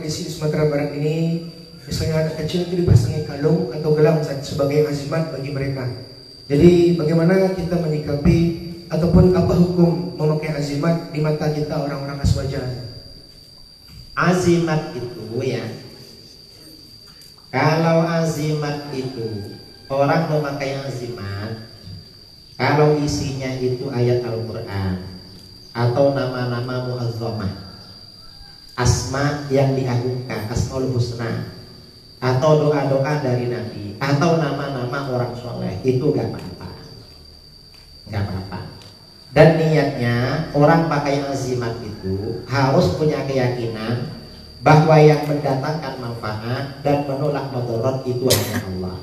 kondisi di Sumatera Barat ini, misalnya anak kecil itu dipasangi kalung atau gelang sebagai azimat bagi mereka. Jadi bagaimana kita menyikapi ataupun apa hukum memakai azimat di mata kita orang-orang aswaja? Azimat itu ya, kalau azimat itu orang memakai azimat, kalau isinya itu ayat Al-Quran atau nama-nama muazzamah, asma yang diagungkan, asmaul husna, atau doa-doa dari Nabi, atau nama-nama orang soleh, itu gak apa-apa, gak apa-apa. Dan niatnya orang pakai azimat itu harus punya keyakinan bahwa yang mendatangkan manfaat dan menolak mudarat itu hanya Allah.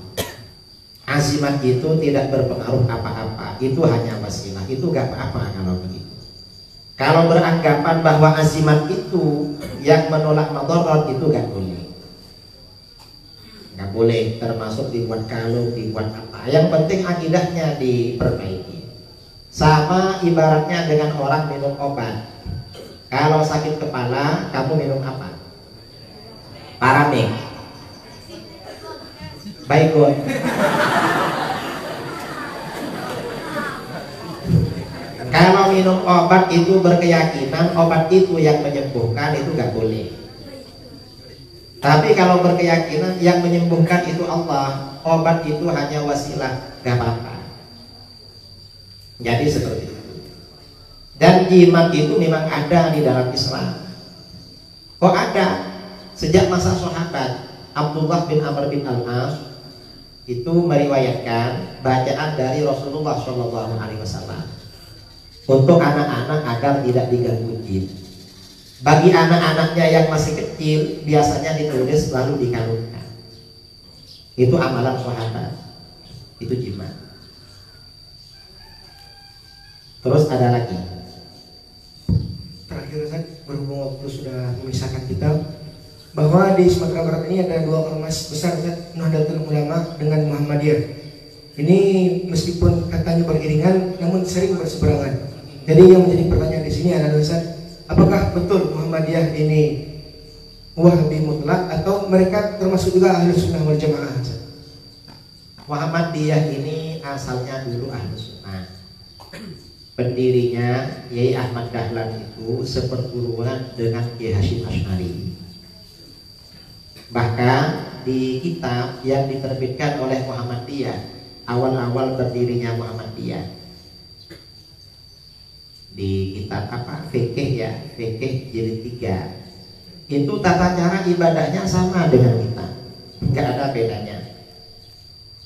Azimat itu tidak berpengaruh apa-apa, itu hanya wasilah, itu gak apa-apa kalau begitu. Kalau beranggapan bahwa azimat itu yang menolak mudarat, itu gak boleh. Nggak boleh, termasuk dibuat kalung, dibuat apa. Yang penting akidahnya diperbaiki. Sama ibaratnya dengan orang minum obat. Kalau sakit kepala, kamu minum apa? Paramek. Baygon. Kalau minum obat itu berkeyakinan obat itu yang menyembuhkan, itu nggak boleh. Tapi kalau berkeyakinan yang menyembuhkan itu Allah, obat itu hanya wasilah, gak apa-apa. Jadi seperti itu. Dan jimat itu memang ada di dalam Islam. Kok ada? Sejak masa sahabat, Abdullah bin Amr bin Al-As itu meriwayatkan bacaan dari Rasulullah SAW untuk anak-anak agar tidak diganggu jin. Bagi anak-anaknya yang masih kecil biasanya ditulis lalu dikalungkan. Itu amalan sahabat. Itu jimat. Terus ada lagi. Terakhir Ustaz, berhubung waktu sudah memisahkan kita, bahwa di Sumatera Barat ini ada dua ormas besar, Ustaz, Nahdlatul Ulama dengan Muhammadiyah. Ini meskipun katanya beriringan namun sering berseberangan. Jadi yang menjadi pertanyaan di sini adalah, Ustaz, apakah betul Muhammadiyah ini Wahabi mutlak atau mereka termasuk juga Ahlus Sunnah wal Jamaah? Muhammadiyah ini asalnya dulu Ahlus Sunnah. Pendirinya Yai Ahmad Dahlan itu seperguruan dengan Kiai Hasyim Asy'ari. Bahkan di kitab yang diterbitkan oleh Muhammadiyah, awal-awal berdirinya Muhammadiyah, di kitab apa? Fikih ya, Fikih jilid 3. Itu tata cara ibadahnya sama dengan kita, nggak ada bedanya.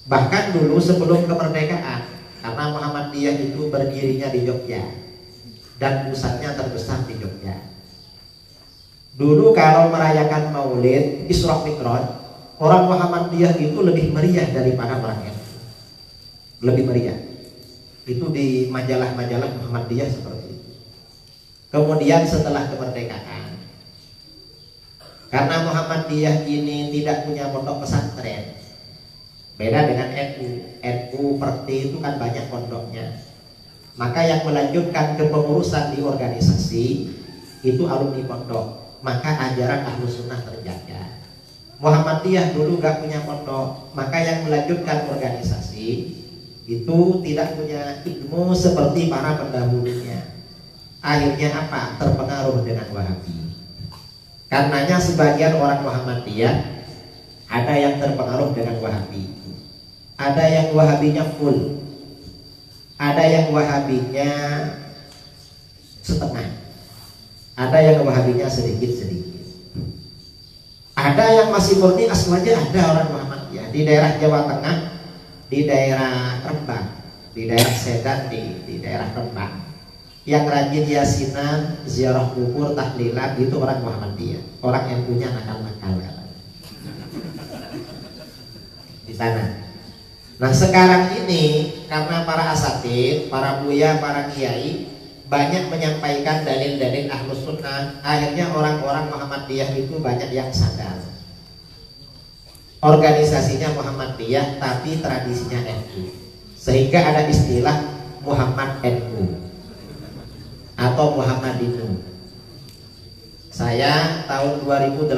Bahkan dulu sebelum kemerdekaan, karena Muhammadiyah itu berdirinya di Jogja dan pusatnya terbesar di Jogja. Dulu kalau merayakan Maulid, Isra Mi'raj, orang Muhammadiyah itu lebih meriah daripada orang NU. Lebih meriah. Itu di majalah-majalah Muhammadiyah seperti itu. Kemudian setelah kemerdekaan, karena Muhammadiyah ini tidak punya pondok pesantren, beda dengan NU. NU Perti itu kan banyak pondoknya. Maka yang melanjutkan kepengurusan di organisasi itu alumni pondok. Maka ajaran Ahlus Sunnah terjaga. Muhammadiyah dulu gak punya pondok, maka yang melanjutkan organisasi itu tidak punya ilmu seperti para pendahulunya. Akhirnya apa? Terpengaruh dengan Wahabi. Karenanya sebagian orang Muhammadiyah ada yang terpengaruh dengan Wahabi. Ada yang Wahabinya full, ada yang Wahabinya setengah, ada yang Wahabinya sedikit-sedikit. Ada yang masih murni aswaja, ada orang Muhammadiyah di daerah Jawa Tengah, di daerah Rembang, di daerah Sedan, di daerah Rembang. Yang rajin yasinan, ziarah kubur, tahlilan, itu orang Muhammadiyah. Orang yang punya nakal-nakal di sana. Nah sekarang ini karena para asatid, para buya, para kiai banyak menyampaikan dalil-dalil Ahlus Sunnah, akhirnya orang-orang Muhammadiyah itu banyak yang sadar. Organisasinya Muhammadiyah tapi tradisinya NU, sehingga ada istilah Muhammad NU atau Muhammadinu. Saya tahun 2018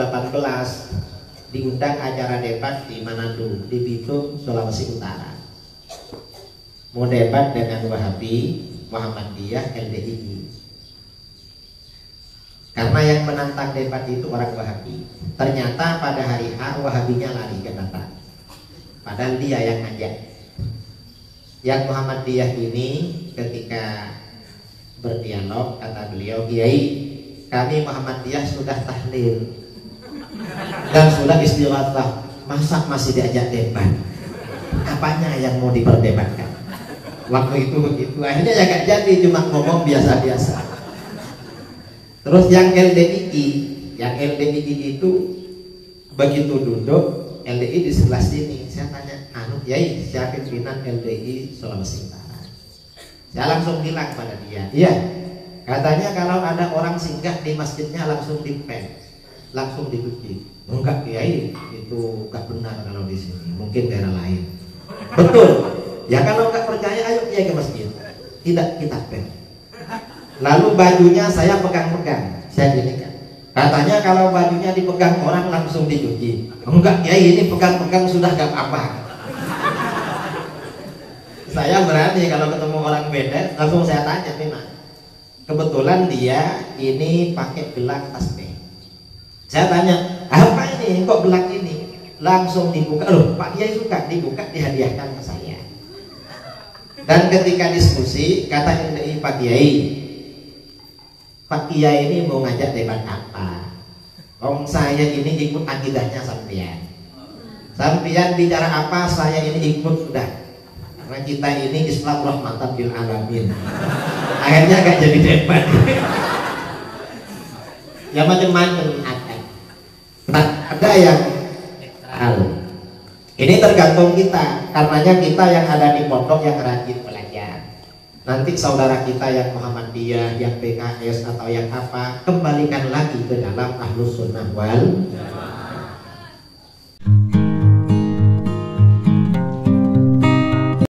diundang acara debat di Manado, di Bitung, Sulawesi Utara. Mau debat dengan Wahabi, Muhammadiyah, LDII. Karena yang menantang debat itu orang Wahabi. Ternyata pada hari H Wahabinya lari ke datang. Padahal dia yang ngajak. Yang Muhammadiyah ini ketika berdialog kata beliau, Kiai, kami Muhammadiyah sudah tahlil dan sudah istighatsah, masa masih diajak debat? Apanya yang mau diperdebatkan? Waktu itu begitu, akhirnya ya gak jadi, cuma ngomong biasa-biasa. Terus yang LDII itu begitu duduk, LDII di sebelah sini, saya tanya, anu Kiai, siapa pimpinan LDII Sulawesi Utara? Saya langsung bilang pada dia, iya, katanya kalau ada orang singgah di masjidnya langsung dipel, langsung dicuci. Enggak Kiai, itu enggak benar kalau di sini, mungkin daerah lain. Betul. Ya kalau enggak percaya, ayo Kiai ke masjid. Tidak, kita pen. Lalu bajunya saya pegang-pegang, saya gini kan. Katanya kalau bajunya dipegang orang langsung dicuci. Enggak Kiai, ini pegang-pegang sudah enggak apa-apa. Saya berani kalau ketemu orang beda, langsung saya tanya memang. Kebetulan dia ini pakai gelang tasbih. Saya tanya, apa ini? Kok gelang ini? Langsung dibuka. Loh, Pak Kiai suka dibuka, dihadiahkan ke saya. Dan ketika diskusi, kata LDII Pak Kiai ini mau ngajak debat apa? Saya ini ikut akidahnya sampean. Sampean bicara apa, saya ini ikut sudah. Karena kita ini Islam rahmatan bil alamin. Akhirnya gak jadi debat. Ya macam-macam ada yang hal. Ini tergantung kita. Karenanya kita yang ada di pondok yang rajin belajar. Nanti saudara kita yang Muhammadiyah, yang PKS atau yang apa, kembalikan lagi ke dalam Ahlus Sunnah wal